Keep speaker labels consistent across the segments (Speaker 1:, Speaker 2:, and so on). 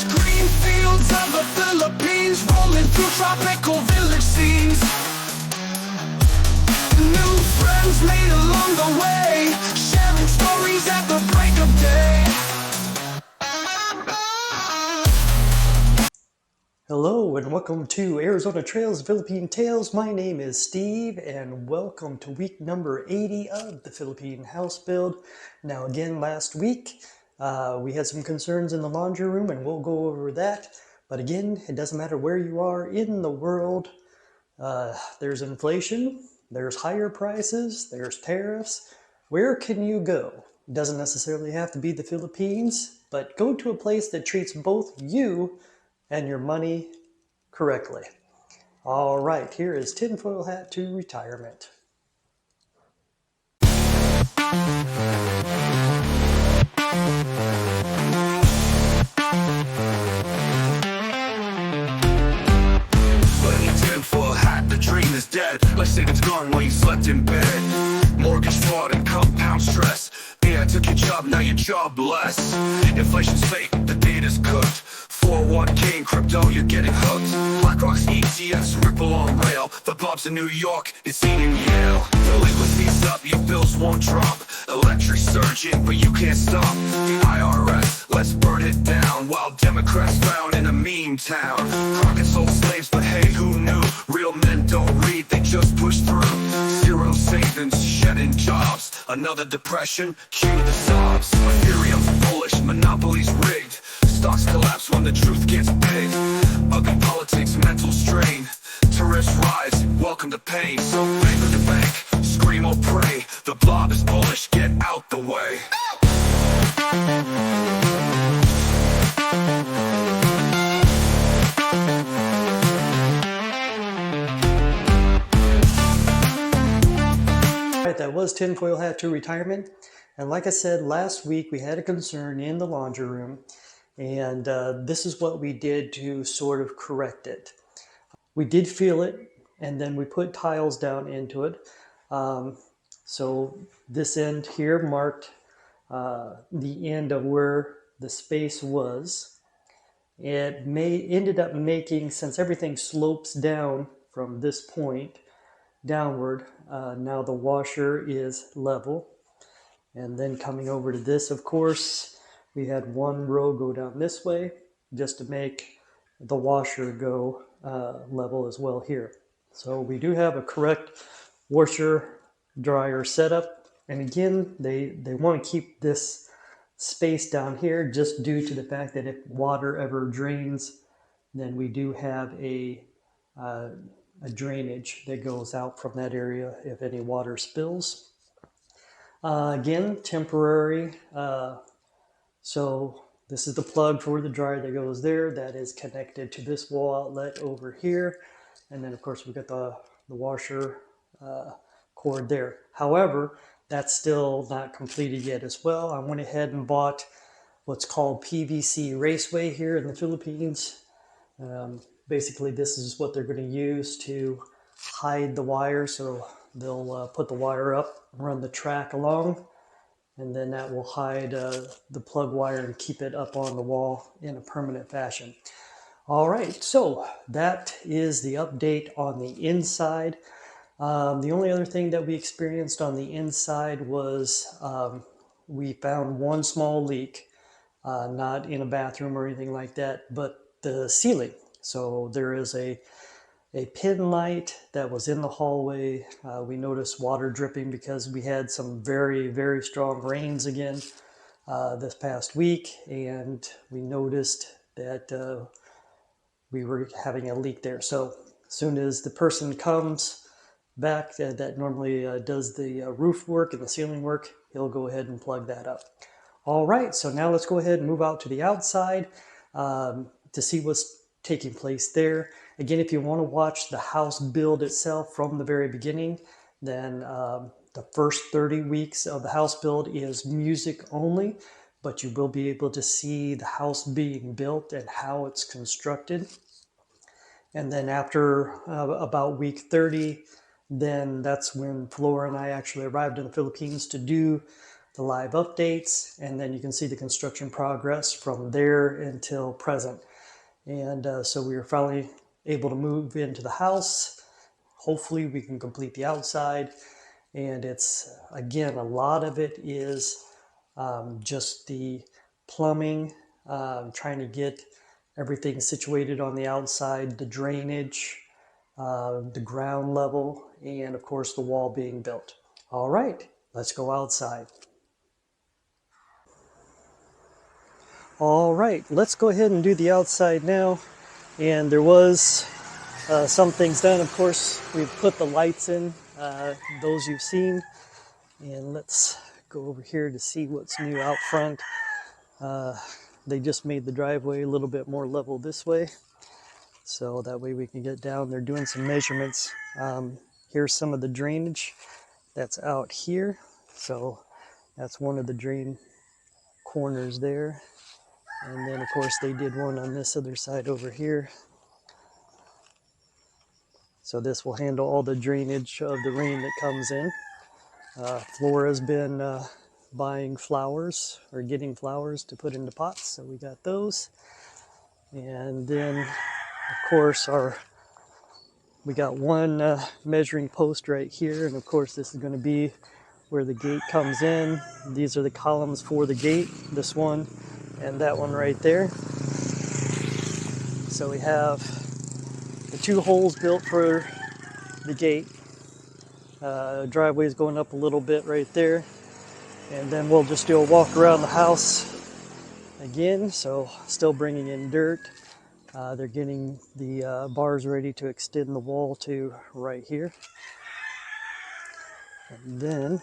Speaker 1: Green fields of the Philippines, rolling through tropical village scenes. New friends made along the way, sharing stories at the break of day.
Speaker 2: Hello and welcome to Arizona Trails Philippine Tales. My name is Steve and welcome to week number 80 of the Philippine house build. Now again, last week we had some concerns in the laundry room and we'll go over that. But again, it doesn't matter where you are in the world. There's inflation, there's higher prices, there's tariffs. Where can you go? It doesn't necessarily have to be the Philippines, but go to a place that treats both you and your money correctly. All right, here is Tinfoil Hat to Retirement.
Speaker 1: Tinfoil hat, the dream is dead. Like savings gone while you slept in bed. Mortgage fraud and compound stress. Yeah, I took your job, now you're jobless. Inflation's fake, the data's cooked. 401k and crypto, you're getting hooked. BlackRock's ETFs ripple on rail. The Bob's in New York, it's seen in Yale. Delinquency's up, your bills won't drop. Electric surging, but you can't stop. The IRS, let's burn it down. While Democrats frown in a meme town. Crockett sold slaves, but hey, who knew? Real men don't read, they just push through. Zero savings, shedding jobs. Another depression, cue the sobs. Ethereum's bullish, monopoly's rigged. Stocks collapse when the truth gets big. Ugly politics, mental strain. Tariffs rise, welcome to pain. So bank with the bank, scream or pray. The blob is bullish, get out the way.
Speaker 2: Alright, that was Tinfoil Hat to Retirement. And like I said, last week we had a concern in the laundry room. And this is what we did to sort of correct it. We did feel it, and then we put tiles down into it. So this end here marked the end of where the space was. It ended up making, since everything slopes down from this point downward, now the washer is level. And then coming over to this, of course, we had one row go down this way just to make the washer go level as well here. So we do have a correct washer dryer setup. And again, they want to keep this space down here just due to the fact that if water ever drains, then we do have a drainage that goes out from that area if any water spills. Again, temporary. So this is the plug for the dryer that goes there. That is connected to this wall outlet over here. And then of course we've got the washer cord there. However, that's still not completed yet as well. I went ahead and bought what's called PVC raceway here in the Philippines. Basically this is what they're going to use to hide the wire. So they'll put the wire up, run the track along, and then that will hide the plug wire and keep it up on the wall in a permanent fashion. All right, so that is the update on the inside. The only other thing that we experienced on the inside was we found one small leak, not in a bathroom or anything like that, but the ceiling. So there is a pin light that was in the hallway. We noticed water dripping because we had some very, very strong rains again this past week, and we noticed that we were having a leak there. So as soon as the person comes back that normally does the roof work and the ceiling work, he'll go ahead and plug that up. All right, so now let's go ahead and move out to the outside to see what's taking place there. Again, if you want to watch the house build itself from the very beginning, then the first 30 weeks of the house build is music only, but you will be able to see the house being built and how it's constructed. And then after about week 30, then that's when Flora and I actually arrived in the Philippines to do the live updates, and then you can see the construction progress from there until present. And so we were finally able to move into the house. Hopefully we can complete the outside. And it's, again, a lot of it is just the plumbing, trying to get everything situated on the outside, the drainage, the ground level, and of course the wall being built. All right, let's go outside. All right, let's go ahead and do the outside now. And there was some things done. Of course, we've put the lights in, those you've seen. And let's go over here to see what's new out front. They just made the driveway a little bit more level this way, so that way we can get down. They're doing some measurements. Here's some of the drainage that's out here. So that's one of the drain corners there. And then of course they did one on this other side over here. So this will handle all the drainage of the rain that comes in. Flora's been buying flowers, or getting flowers to put into pots, so we got those. And then of course we got one measuring post right here, and of course this is going to be where the gate comes in. These are the columns for the gate, this one and that one right there. So we have the two holes built for the gate. Driveway is going up a little bit right there, and then we'll just do a walk around the house again. So still bringing in dirt. They're getting the bars ready to extend the wall to right here. And then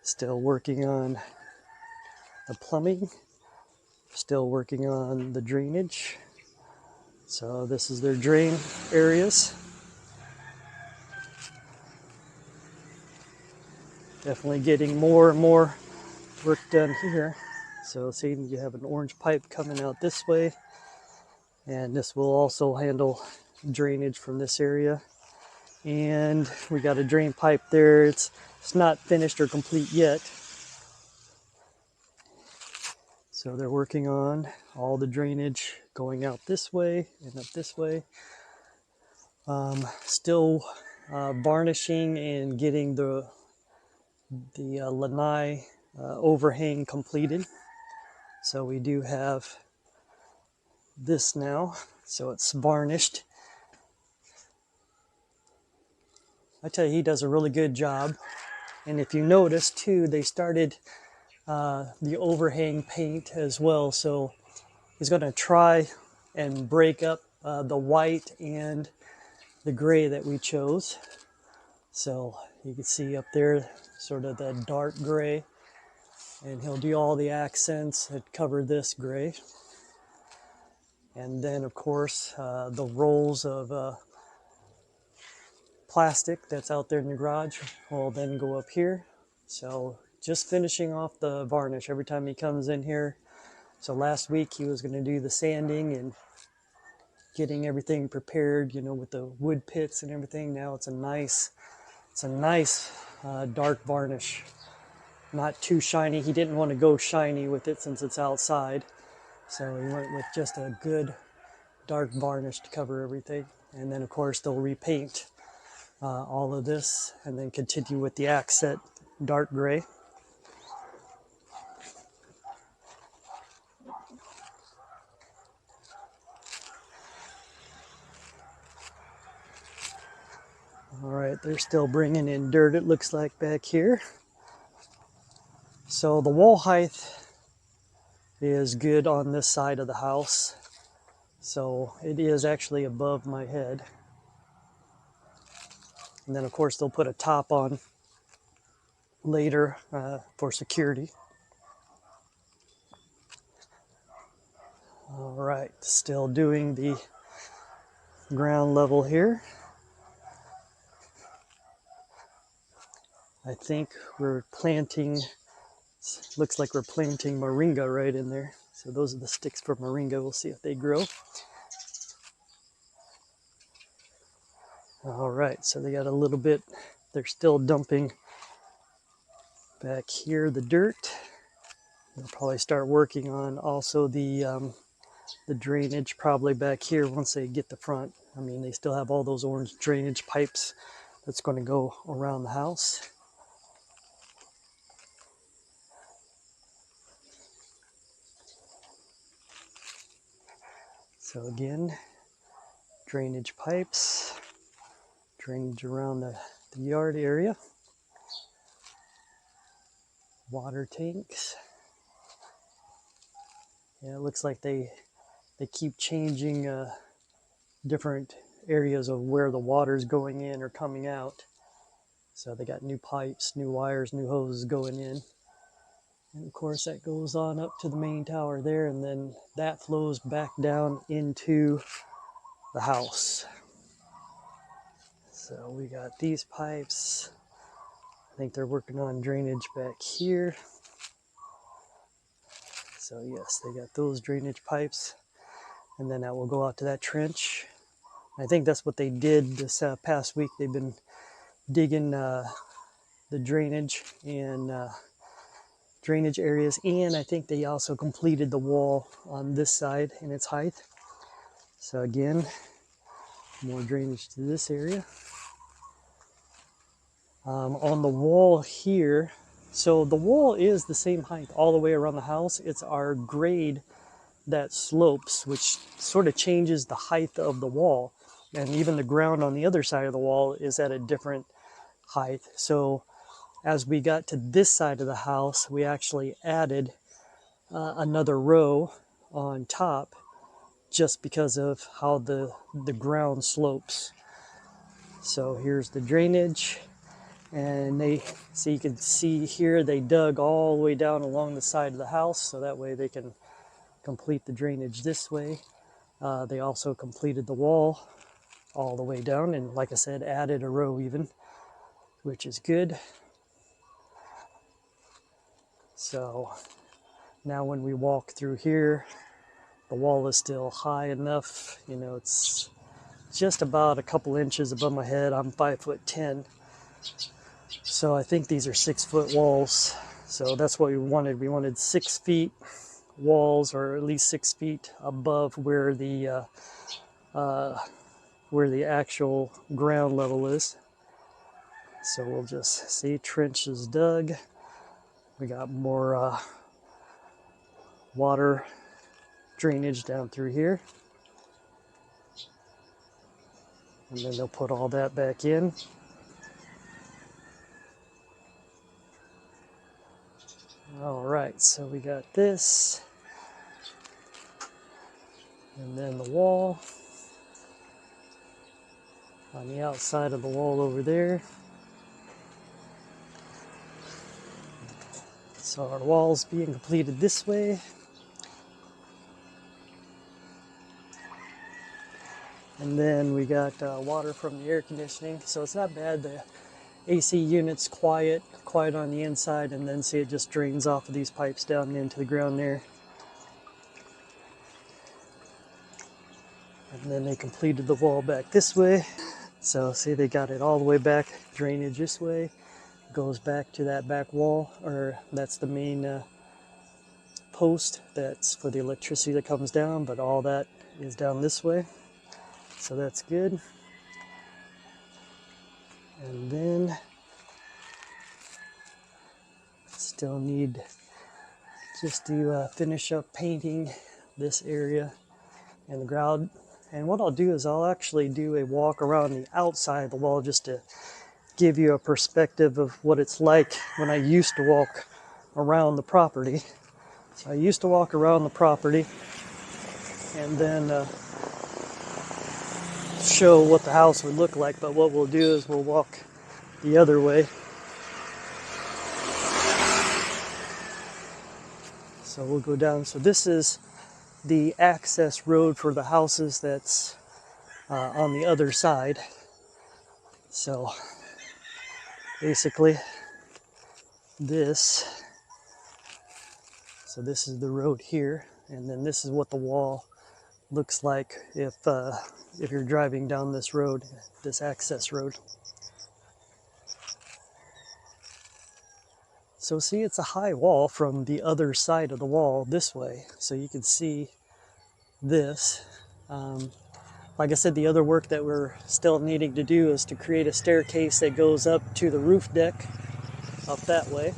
Speaker 2: still working on the plumbing, still working on the drainage. So this is their drain areas. Definitely getting more and more work done here. So see, you have an orange pipe coming out this way, and this will also handle drainage from this area. And we got a drain pipe there. It's not finished or complete yet. So they're working on all the drainage going out this way and up this way. Still varnishing and getting the lanai overhang completed. So we do have this now. So it's varnished. I tell you, he does a really good job. And if you notice too, they started the overhang paint as well. So he's going to try and break up the white and the gray that we chose. So you can see up there sort of the dark gray, and he'll do all the accents that cover this gray. And then of course the rolls of plastic that's out there in the garage will then go up here. So just finishing off the varnish every time he comes in here. So last week he was going to do the sanding and getting everything prepared, you know, with the wood pits and everything. Now it's a nice dark varnish, not too shiny. He didn't want to go shiny with it since it's outside, so he went with just a good dark varnish to cover everything. And then of course they'll repaint all of this and then continue with the accent dark gray. All right, they're still bringing in dirt, it looks like, back here. So the wall height is good on this side of the house. So it is actually above my head. And then of course they'll put a top on later for security. All right, still doing the ground level here. I think we're planting, looks like we're planting moringa right in there. So those are the sticks for moringa. We'll see if they grow. All right, so they got a little bit, they're still dumping back here the dirt. They'll probably start working on also the drainage probably back here once they get the front. I mean, they still have all those orange drainage pipes that's going to go around the house. So again, drainage pipes, drainage around the yard area, water tanks. Yeah, it looks like they keep changing different areas of where the water is going in or coming out. So they got new pipes, new wires, new hoses going in. And of course that goes on up to the main tower there, and then that flows back down into the house. So we got these pipes. I think they're working on drainage back here. So yes, they got those drainage pipes, and then that will go out to that trench. I think that's what they did this past week. They've been digging the drainage and drainage areas, and I think they also completed the wall on this side in its height. So again, more drainage to this area. On the wall here, so the wall is the same height all the way around the house. It's our grade that slopes, which sort of changes the height of the wall. And even the ground on the other side of the wall is at a different height. So as we got to this side of the house, we actually added another row on top just because of how the ground slopes. So here's the drainage. And so you can see here, they dug all the way down along the side of the house, so that way they can complete the drainage this way. They also completed the wall all the way down, and like I said, added a row even, which is good. So now when we walk through here, the wall is still high enough. You know, it's just about a couple inches above my head. I'm 5'10". So I think these are 6-foot walls. So that's what we wanted. We wanted 6 feet walls, or at least 6 feet above where the actual ground level is. So we'll just see trenches dug. We got more water drainage down through here. And then they'll put all that back in. All right, so we got this, and then the wall on the outside of the wall over there. So our wall's being completed this way. And then we got water from the air conditioning, so it's not bad. The AC unit's quiet on the inside, and then see it just drains off of these pipes down into the ground there. And then they completed the wall back this way. So see, they got it all the way back, drainage this way, goes back to that back wall, or that's the main post that's for the electricity that comes down, but all that is down this way. So that's good. And then still need just to finish up painting this area and the ground. And what I'll do is I'll actually do a walk around the outside of the wall just to give you a perspective of what it's like when I used to walk around the property. So I used to walk around the property and then show what the house would look like, but what we'll do is we'll walk the other way. So we'll go down. So this is the access road for the houses that's on the other side. So basically this is the road here, and then this is what the wall looks like if you're driving down this road, this access road. So see, it's a high wall from the other side of the wall this way. So you can see this. Like I said, the other work that we're still needing to do is to create a staircase that goes up to the roof deck up that way.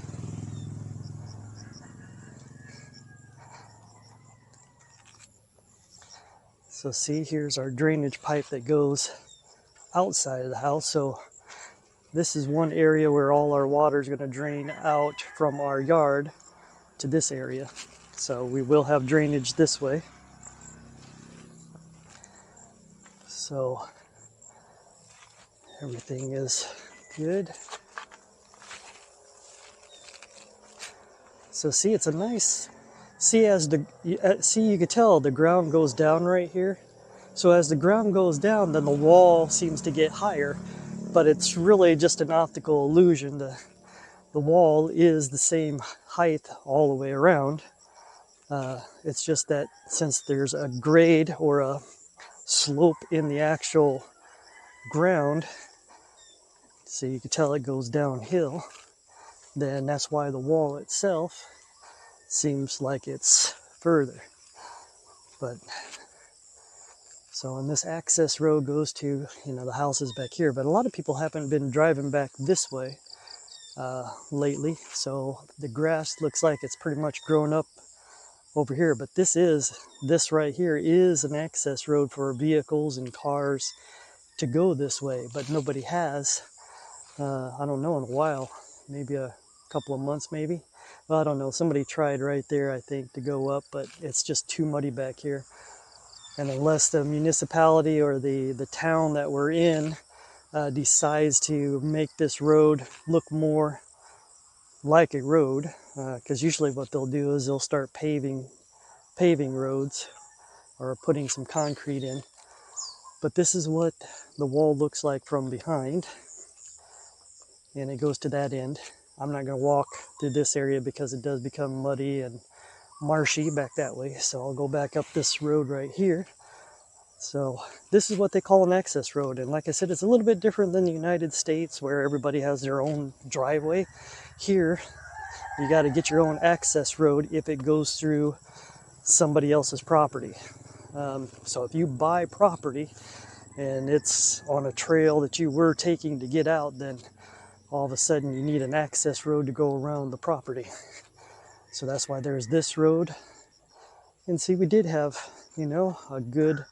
Speaker 2: So see, here's our drainage pipe that goes outside of the house. So this is one area where all our water is going to drain out from our yard to this area. So we will have drainage this way. So everything is good. So see, it's a nice, see you can tell the ground goes down right here. So as the ground goes down, then the wall seems to get higher, but it's really just an optical illusion. The wall is the same height all the way around. It's just that since there's a grade or a slope in the actual ground, so you can tell it goes downhill, then that's why the wall itself seems like it's further. But so, and this access road goes to, the houses back here, but a lot of people haven't been driving back this way lately, so the grass looks like it's pretty much grown up over here. But this right here is an access road for vehicles and cars to go this way, but nobody has, I don't know, in a while, maybe a couple of months maybe. Well, I don't know, somebody tried right there, I think, to go up, but it's just too muddy back here. And unless the municipality or the town that we're in decides to make this road look more like a road, because usually what they'll do is they'll start paving roads or putting some concrete in. But this is what the wall looks like from behind, and it goes to that end. I'm not going to walk through this area because it does become muddy and marshy back that way, so I'll go back up this road right here. So this is what they call an access road, and like I said, it's a little bit different than the United States where everybody has their own driveway. Here you got to get your own access road if it goes through somebody else's property. So if you buy property and it's on a trail that you were taking to get out, then all of a sudden you need an access road to go around the property. So that's why there's this road. And see, we did have, a good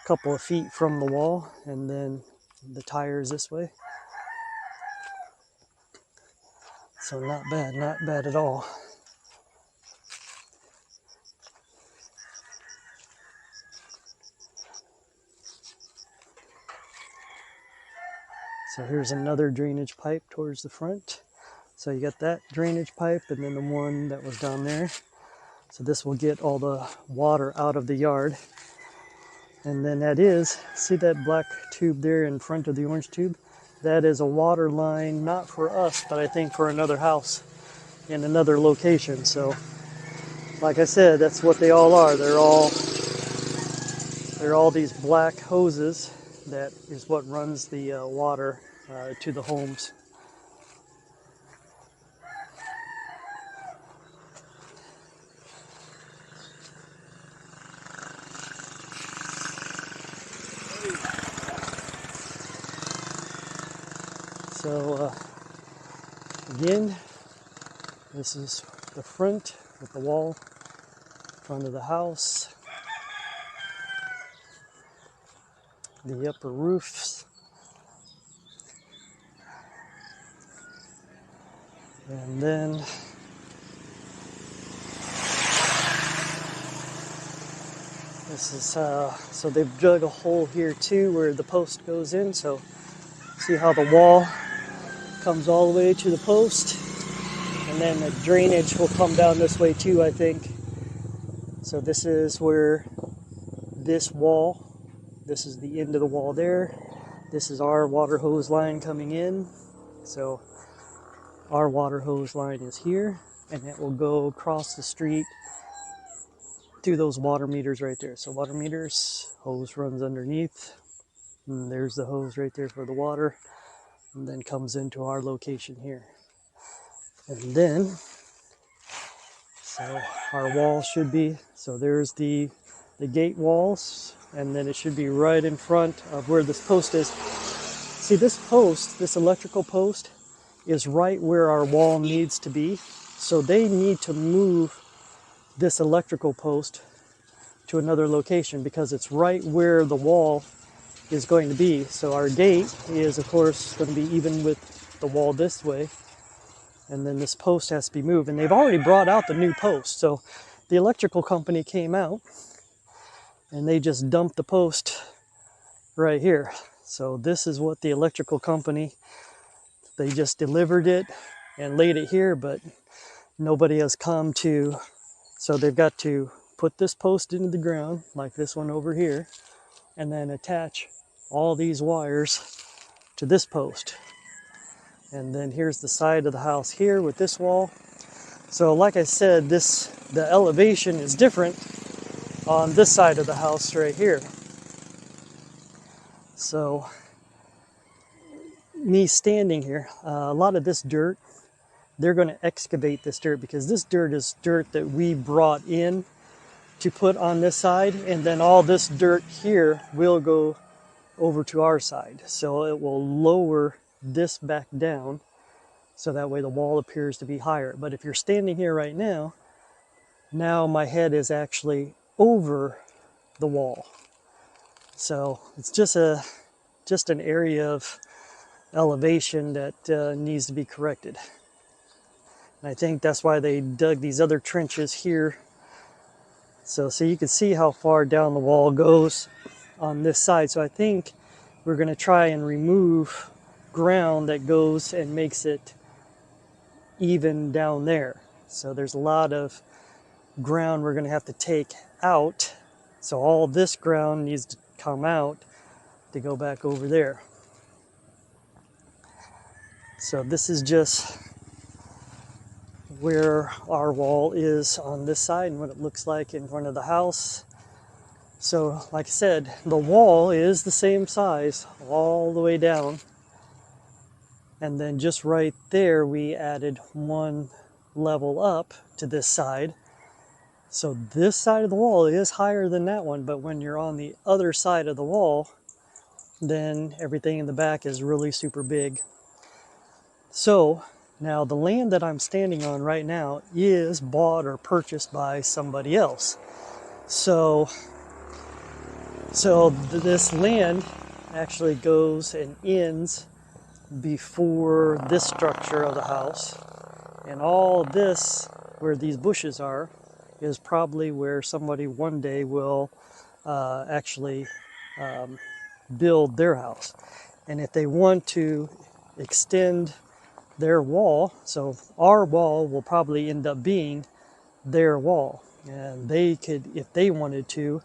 Speaker 2: couple of feet from the wall, and then the tires this way. So not bad at all. So here's another drainage pipe towards the front. So you got that drainage pipe and then the one that was down there. So this will get all the water out of the yard. And then see that black tube there in front of the orange tube? That is a water line, not for us, but I think for another house in another location. So like I said, that's what they all are. They're all these black hoses. That is what runs the water to the homes. So again, this is the front with the wall, front of the house, the upper roofs, and then this is so they've dug a hole here too where the post goes in. So see how the wall comes all the way to the post, and then the drainage will come down this way too, I think. So this is where this is the end of the wall there. This is our water hose line coming in. So our water hose line is here, and it will go across the street through those water meters right there. So water meters, hose runs underneath, and there's the hose right there for the water, and then comes into our location here. And then, so our wall should be, so there's the gate walls, and then it should be right in front of where this post is. See, this post, this electrical post, is right where our wall needs to be. So they need to move this electrical post to another location because it's right where the wall is going to be. So our gate is, of course, going to be even with the wall this way. And then this post has to be moved. And they've already brought out the new post. So the electrical company came out and they just dumped the post right here. So this is what the electrical company, they just delivered it and laid it here, but nobody has come to, so they've got to put this post into the ground, like this one over here, and then attach all these wires to this post. And then here's the side of the house here with this wall. So like I said, the elevation is different on this side of the house right here. So me standing here, a lot of this dirt, they're going to excavate this dirt because this dirt is dirt that we brought in to put on this side, and then all this dirt here will go over to our side. So it will lower this back down so that way the wall appears to be higher. But if you're standing here right now, now my head is actually over the wall. So it's just an area of elevation that needs to be corrected. And I think that's why they dug these other trenches here. So you can see how far down the wall goes on this side. So I think we're going to try and remove ground that goes and makes it even down there. So there's a lot of ground we're going to have to take out. So all this ground needs to come out to go back over there. So this is just where our wall is on this side and what it looks like in front of the house. So like I said, the wall is the same size all the way down. And then just right there, we added one level up to this side. So this side of the wall is higher than that one, but when you're on the other side of the wall, then everything in the back is really super big. So now the land that I'm standing on right now is bought or purchased by somebody else. So this land actually goes and ends before this structure of the house. And all this, where these bushes are, is probably where somebody one day will actually build their house. And if they want to extend their wall, so our wall will probably end up being their wall. And they could, if they wanted to,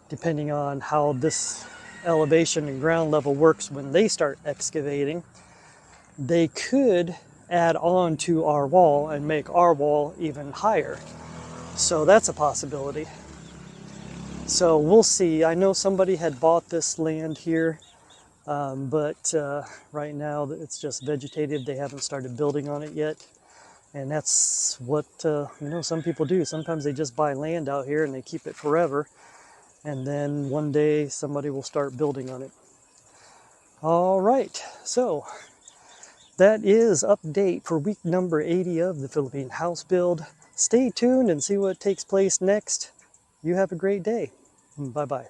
Speaker 2: depending on how this elevation and ground level works when they start excavating, they could add on to our wall and make our wall even higher. So that's a possibility. So we'll see. I know somebody had bought this land here, but right now it's just vegetative. They haven't started building on it yet. And that's what, some people do. Sometimes they just buy land out here and they keep it forever. And then one day somebody will start building on it. All right, so that is update for week number 80 of the Philippine house build. Stay tuned and see what takes place next. You have a great day. Bye-bye.